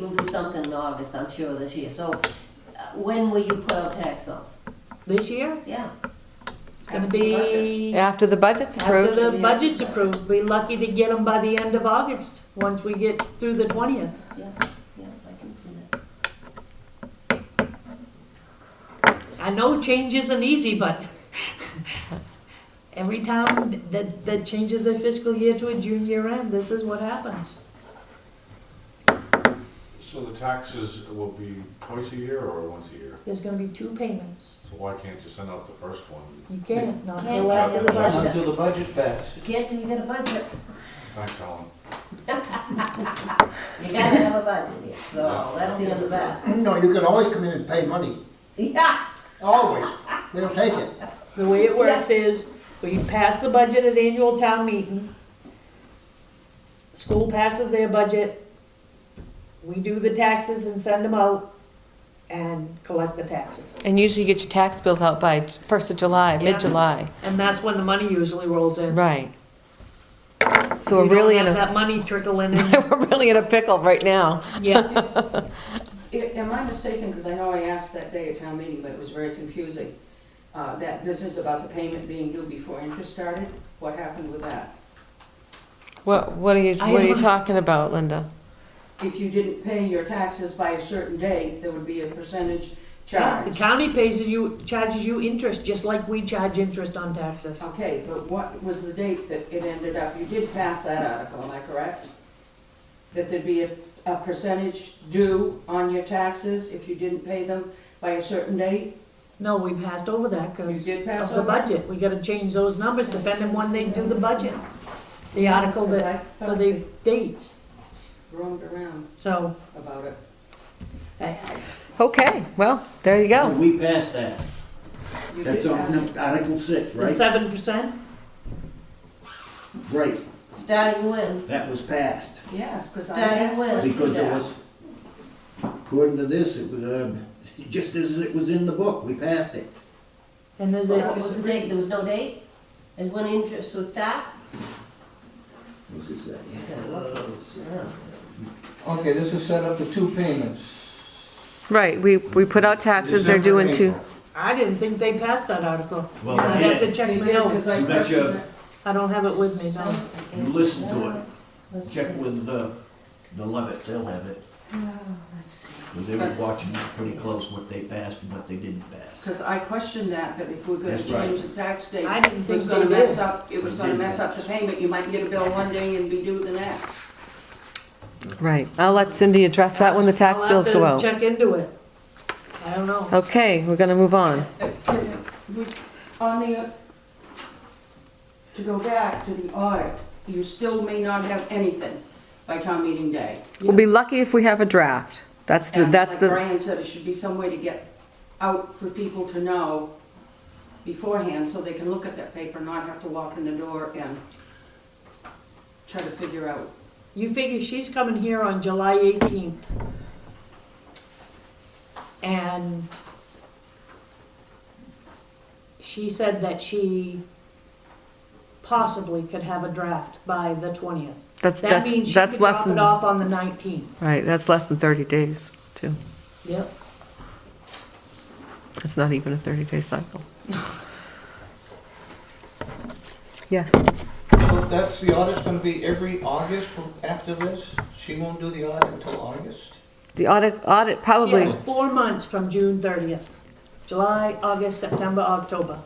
F: will do something in August, I'm sure, this year. So when will you put out tax bills?
B: This year,
F: Yeah.
B: it's gonna be
A: After the budget's
B: after
A: approved,
B: the budget's approved. Be lucky to get them by the end of August, once we get through the 20th.
F: Yeah, I can see that.
B: I know change isn't easy, but every town that changes their fiscal year to a June year end, this is what happens.
H: So the taxes will be twice a year or once a year?
B: There's gonna be 2 payments.
H: So why can't you send out the first one?
B: You can't, not
F: Can't.
B: till after the
D: Not
B: budget.
D: until the budget's passed.
F: You can't till you get a budget.
H: Thanks, Helen.
F: You gotta have a budget here, so that's the end of that.
J: No, you can always come in and pay money,
F: Yeah.
J: always. They'll take it.
B: The way it works is, we pass the budget at annual town meeting. School passes their budget. We do the taxes and send them out and collect the taxes.
A: and usually you get your tax bills out by 1st of July,
B: Yeah.
A: mid-July,
B: And that's when the money usually rolls in.
A: right. So
B: We
A: we're really
B: don't
A: in
B: have
A: a,
B: that money trickling in.
A: we're really in a pickle right now.
B: Yeah,
E: Am I mistaken, because I know I asked that day at town meeting, but it was very confusing, that business about the payment being due before interest started? What happened with that?
A: What are you
B: I don't-
A: talking about, Linda?
E: If you didn't pay your taxes by a certain date, there would be a percentage
B: Yeah, the
E: charge.
B: county charges you interest, just like we charge interest on taxes.
E: Okay, but what was the date that it ended up? You did pass that article, am I correct? That there'd be a percentage due on your taxes if you didn't pay them by a certain date?
B: No, we passed over that
E: You
B: because
E: did pass
B: of the
E: over?
B: budget. We gotta change those numbers depending when they do the budget. The article
E: Because I
B: that, for
E: thought
B: the
E: they
B: dates,
E: roamed around
B: so.
E: about it.
A: Okay, well, there you go.
G: We passed that.
E: You
G: That's
E: did pass it.
G: on Article 6,
B: The
G: right?
B: 7%?
G: Right,
F: Starting when?
G: that was passed.
E: Yes, because I
F: Starting
E: asked
F: when?
E: questions
G: Because it
E: about
G: was, according to this, it was, just as it was in the book, we passed it.
B: And there's
F: What
B: a,
F: was the date? There was no date? And when interest was that?
G: What was that?
D: Okay, this is set up for 2 payments.
A: Right, we put out taxes, they're
D: December
A: doing
D: and
A: two.
D: April.
B: I didn't think they passed that article.
G: Well,
B: I
G: they
B: have to
G: did.
B: check
E: They
B: my
E: did,
B: notes.
E: 'cause I
G: You got
E: questioned
G: your-
E: it.
B: I don't have it with me, no.
G: You listen to it.
F: Let's
G: Check
F: see.
G: with the Levitts, they'll have it.
F: Oh, let's see.
G: Because they were watching pretty close what they passed and what they didn't pass.
E: Because I questioned that if we're gonna
G: That's right.
E: change the tax date,
B: I didn't
E: it was
B: think
E: gonna
B: they
E: mess
B: did.
E: up, it was
G: They
E: gonna
G: did
E: mess up the
G: pass.
E: payment. You might get a bill one day and be due the next.
A: Right, I'll let Cindy address that when the tax bills go
B: I'll have
A: out.
B: to check into it. I don't know.
A: Okay, we're gonna move on.
E: On the, to go back to the audit, you still may not have anything by town meeting day.
A: We'll be lucky if we have a draft. That's
E: And like
A: the,
E: Brian said, it should be some way to get out for people to know beforehand, so they can look at that paper, not have to walk in the door and try to figure out.
B: You figure she's coming here on July 18th. And she said that she possibly could have a draft by the 20th. That means she
A: that's
B: could
A: less
B: drop
A: than,
B: it off on the 19th.
A: right, that's less than 30 days, too.
B: Yep.
A: It's not even a 30-day cycle. Yes,
D: So that's, the audit's gonna be every August after this? She won't do the audit until August?
A: the audit
B: She
A: probably,
B: has 4 months from June 30th. July, August, September, October.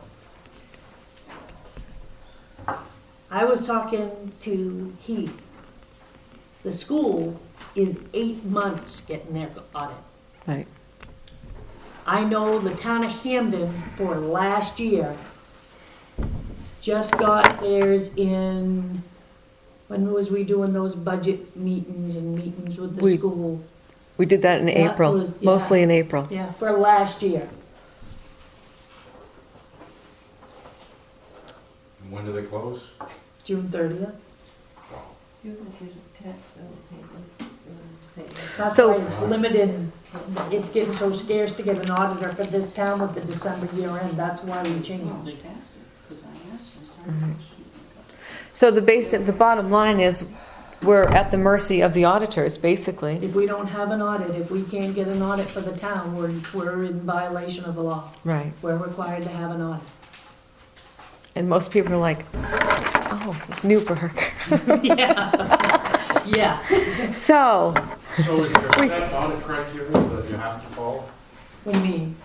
B: I was talking to Heath. The school is 8 months getting their audit.
A: right,
B: I know the town of Hamden for last year just got theirs in, when was we doing those budget meetings and meetings with the
A: We-
B: school?
A: we did that in
B: That
A: April,
B: was- yeah.
A: mostly in April.
B: Yeah, for last year.
H: When do they close?
B: June 30th.
F: You can get a tax bill payment.
B: That's
A: So-
B: why it's limited, it's getting so scarce to get an auditor for this town with the December year end, that's why we
E: No, they
B: changed.
E: passed it, because I asked them.
A: So the bottom line is, we're at the mercy of the auditors, basically.
B: If we don't have an audit, if we can't get an audit for the town, we're in violation of the law.
A: Right,
B: We're required to have an audit.
A: and most people are like, oh, Newburgh.
B: Yeah.
A: So,
H: So is there a set audit criteria that you have to follow?
B: What do you mean?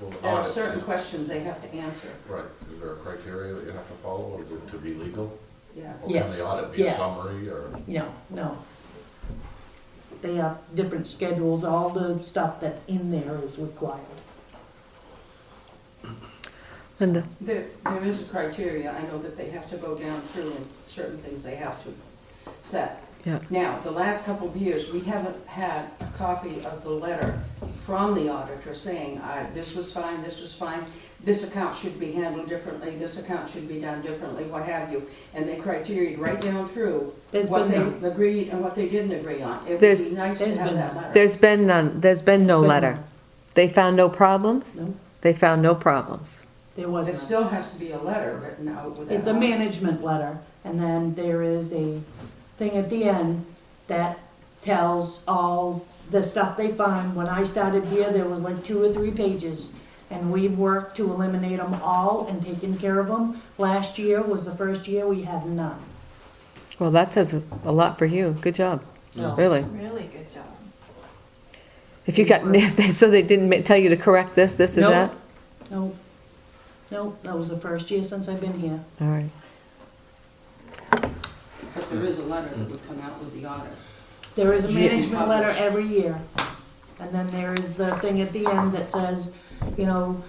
H: Well, the
E: There are
H: audit
E: certain
H: is-
E: questions they have to answer,
H: Right, is there a criteria that you have to follow or to be legal?
E: yes.
H: Or
B: Yes,
H: can the audit be a
B: yes.
H: summary or?
B: No. They have different schedules, all the stuff that's in there is required.
A: Linda,
E: There is a criteria, I know that they have to go down through and certain things they have to set.
A: Yeah.
E: Now, the last couple of years, we haven't had a copy of the letter from the auditor saying, this was fine, this account should be handled differently, this account should be done differently, what have you. And they criteriaed right down through
B: There's
E: what
B: been
E: they
B: none.
E: agreed and what they didn't agree on. It would
A: There's-
E: be nice to
B: there's
E: have
B: been
E: that
B: none.
E: letter.
A: there's been no
B: There's been
A: letter.
B: none.
A: They found no problems?
B: No,
A: They found no problems.
B: there
E: There
B: wasn't.
E: still has to be a letter written out with that.
B: It's a
E: on it.
B: management letter, and then there is a thing at the end that tells all the stuff they find. When I started here, there was like 2 or 3 pages, and we've worked to eliminate them all and taken care of them. Last year was the first year we had none.
A: Well, that says a lot for you. Good job,
B: So,
A: really.
I: Really good job.
A: If you got, if they, so they didn't tell you to correct this, or
B: Nope.
A: that?
B: No, that was the first year since I've been here.
A: All right.
E: But there is a letter that would come out with the audit.
B: There is a management letter
E: Published.
B: every year. And then there is the thing at the end that says, you know,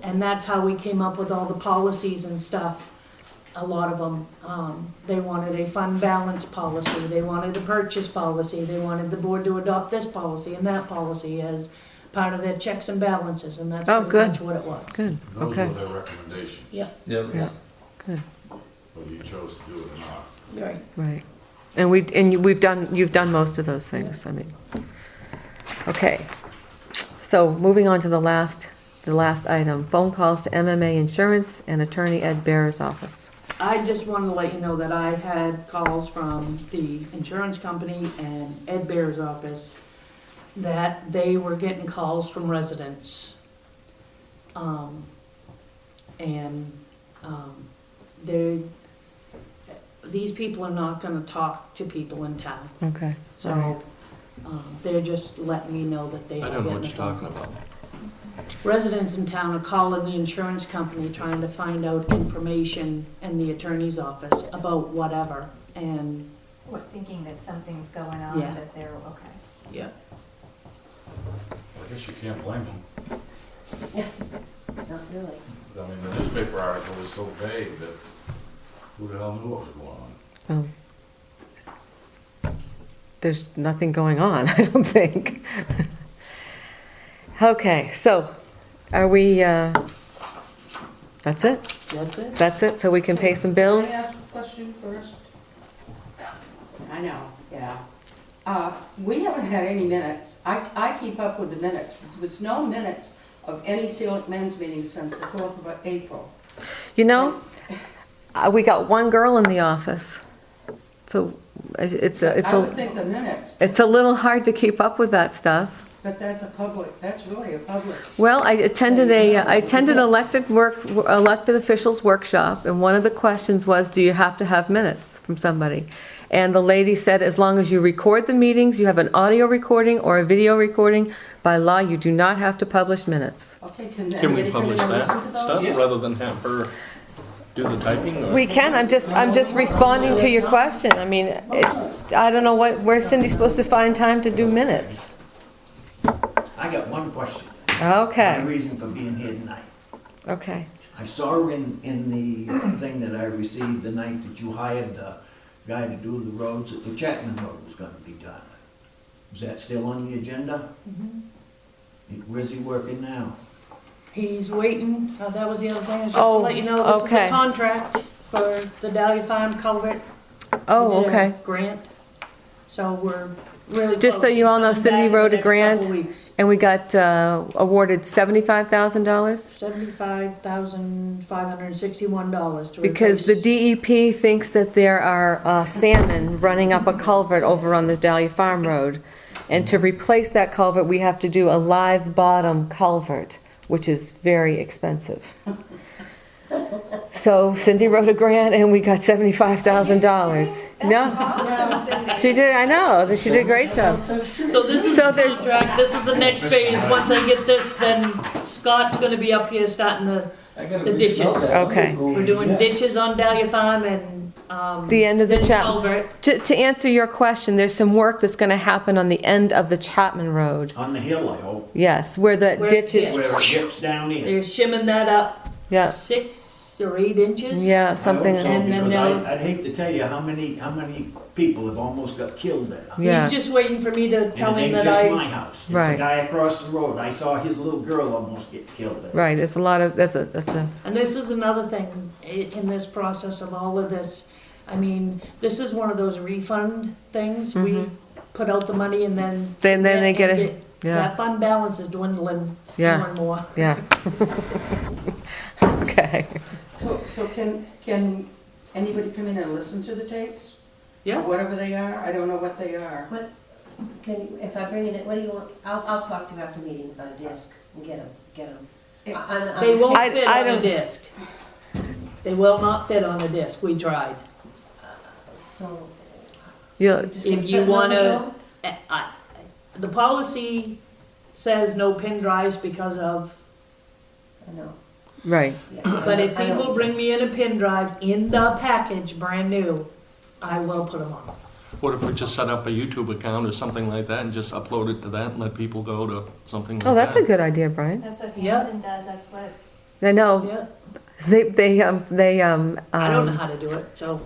B: and that's how we came up with all the policies and stuff. A lot of them, they wanted a fund balance policy, they wanted a purchase policy, they wanted the board to adopt this policy and that policy as part of their checks and balances, and that's
A: Oh,
B: pretty
A: good.
B: much what it was.
A: Good,
H: Those
A: okay.
H: were their recommendations.
B: Yep.
A: Yeah, good,
H: Whether you chose to do it or not.
B: Right.
A: right. And you've done most of those things, I mean. Okay. So moving on to the last item, phone calls to MMA Insurance and Attorney Ed Bear's office.
B: I just wanted to let you know that I had calls from the insurance company and Ed Bear's office that they were getting calls from residents. These people are not gonna talk to people in town,
A: Okay.
B: so, they're just letting me know that they
C: I
B: are
C: don't know
B: getting
C: what
B: a
C: you're
B: phone
C: talking
B: call.
C: about.
B: Residents in town are calling the insurance company trying to find out information in the attorney's office about whatever, and,
I: What, thinking that something's going on,
B: Yeah.
I: that they're, okay.
B: yeah.
H: I guess you can't blame them.
F: Not really.
H: I mean, the newspaper article was so vague that who the hell knew what was going on?
A: Well, there's nothing going on, I don't think. Okay, so are we, that's it?
B: That's it?
A: That's it, so we can pay some bills?
E: Can I ask a question first? I know, yeah. We haven't had any minutes. I keep up with the minutes. There's no minutes of any Selectmen's meetings since the 4th of April.
A: You know, we got one girl in the office, so it's
E: I would think the minutes,
A: a little hard to keep up with that stuff.
E: but that's really a public.
A: Well, I attended elected officials workshop, and one of the questions was, do you have to have minutes from somebody? And the lady said, as long as you record the meetings, you have an audio recording or a video recording, by law, you do not have to publish minutes.
E: Okay,
C: Can we
E: anybody come
C: publish
E: in and
C: that
E: listen to those?
C: stuff rather than have her do the typing? Or?
A: We can, I'm just responding to your question. I mean, I don't know where's Cindy supposed to find time to do minutes?
G: I got one question. My
A: Okay,
G: reason for being here tonight.
A: okay.
G: I saw in the thing that I received the night that you hired the guy to do the roads, that the Chapman Road was gonna be done. Is that still on the agenda? Where's he working now?
B: He's waiting, that was the other thing, I was just
A: Oh,
B: to let you know, this is
A: okay.
B: the contract for the Dahlia Farm culvert.
A: Oh,
B: We did a
A: okay.
B: Grant, so we're really
A: Just so
B: close.
A: you all know,
B: It's
A: Cindy
B: back in the
A: wrote a
B: next
A: grant.
B: couple weeks.
A: And we got awarded $75,000?
B: $75,561 to
A: Because the
B: replace.
A: DEP thinks that there are salmon running up a culvert over on the Dahlia Farm Road. And to replace that culvert, we have to do a live bottom culvert, which is very expensive. So Cindy wrote a grant and we got $75,000. No,
I: Awesome, Cindy.
A: she did, I know, she did a great job.
B: So this is
A: So
B: the
A: there's-
B: contract, this is the next phase, once I get this, then Scott's gonna be up here starting the ditches.
A: Okay.
B: We're doing ditches on Dahlia Farm and,
A: The end of the
B: this
A: Chapman.
B: culvert.
A: To answer your question, there's some work that's gonna happen on the end of the Chapman Road.
G: On the hill, I hope,
A: Yes, where the
B: Where-
A: ditch is,
B: yeah.
G: where it dips down in.
B: They're shimming that up
A: yeah,
B: 6 or 8 inches.
A: yeah, something,
G: I hope so,
B: And then
G: because
B: they'll-
G: I'd hate to tell you how many people have almost got killed there.
A: yeah.
B: He's just waiting for me to tell
G: And it
B: him
G: ain't
B: that
G: just my
B: I,
G: house. It's
A: Right.
G: the guy across the road. I saw his little girl almost get killed there.
A: Right, there's a lot of, that's a,
B: and this is another thing in this process of all of this. I mean, this is one of those refund things. We put out the money and then.
A: Then they get
B: and
A: it, yeah.
B: That fund balance is dwindling
A: Yeah.
B: more and more.
A: yeah. Okay.
E: So can anybody come in and listen to the tapes?
B: Yeah.
E: Or whatever they are? I don't know what they are.
F: Can you, if I bring it in, what do you want? I'll talk to you after meeting about a disc and get them.
B: They won't
A: I-
B: fit
A: I
B: on a
A: don't-
B: disc. They will not fit on a disc. We tried.
F: So,
A: You,
F: just gonna
B: If
F: sit
B: you
F: and listen to
B: wanna,
F: 'em?
B: the policy says no pin drives because of,
F: I know.
A: Right.
B: but if
F: I know.
B: people bring me in a pin drive in the package, brand new, I will put them on.
C: What if we just set up a YouTube account or something like that and just upload it to that and let people go to something like that?
A: Oh, that's a good idea, Brian.
I: That's what
B: Yeah.
I: Hampton does, that's what,
A: I know,
B: Yeah,
A: they
B: I don't know how to do it, so.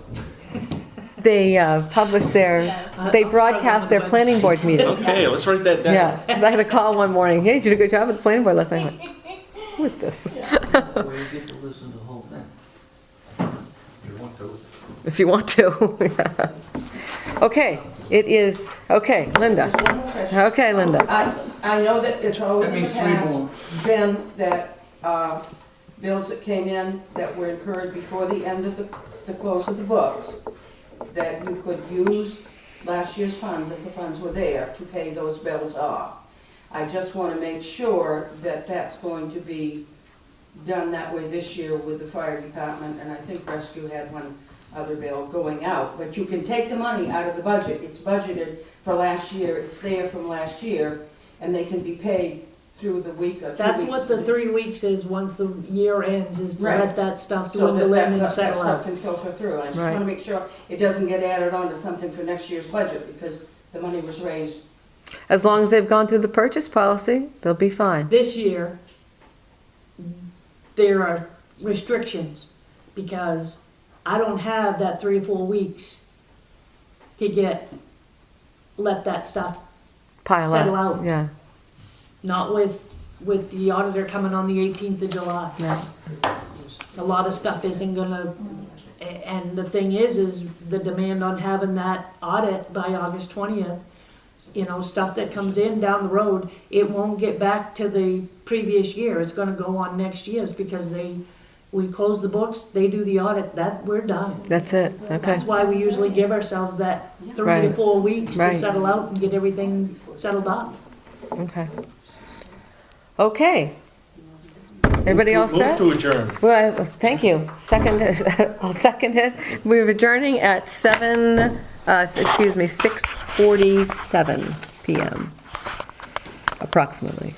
A: they publish their,
I: yes.
A: they
B: I'm
A: broadcast their
B: struggling with the
A: planning board
B: website.
A: meetings.
C: Okay, let's write that down.
A: Yeah, because I had a call one morning, hey, you did a good job at the planning board last night. I'm like, who is this?
D: Where you get to listen to the whole thing.
C: If you want to.
A: If you want to. Okay, it is, okay, Linda.
E: Just one more question.
A: Okay, Linda.
E: I know that it's always
D: That
E: in the
D: means three
E: past
D: more.
E: been that, bills that came in that were incurred before the end of the close of the books, that you could use last year's funds, if the funds were there, to pay those bills off. I just wanna make sure that that's going to be done that way this year with the fire department, and I think rescue had one other bill going out. But you can take the money out of the budget, it's budgeted for last year, it's there from last year, and they can be paid through the week or 2 weeks.
B: That's what the 3 weeks is, once the year ends, is to
E: Right.
B: let that stuff
E: So that
B: dwindle in and
E: that
B: settle
E: stuff
B: out.
E: can filter through. I just
A: Right.
E: wanna make sure it doesn't get added on to something for next year's budget, because the money was raised.
A: As long as they've gone through the purchase policy, they'll be fine.
B: This year, there are restrictions, because I don't have that 3 or 4 weeks to let that stuff,
A: Pile
B: Settle
A: up.
B: out.
A: Yeah,
B: not with the auditor coming on the 18th of July.
A: yeah.
B: A lot of stuff isn't gonna, and the thing is the demand on having that audit by August 20th, you know, stuff that comes in down the road, it won't get back to the previous year, it's gonna go on next year's, because we close the books, they do the audit, we're done.
A: That's it, okay.
B: That's why we usually give ourselves that 3 to
A: Right.
B: 4 weeks to
A: Right.
B: settle out and get everything settled up.
A: Okay. Okay. Everybody all set?
C: Move to adjourn.
A: Well, thank you. Second, I'll second it. We're adjourning at 6:47 PM, approximately.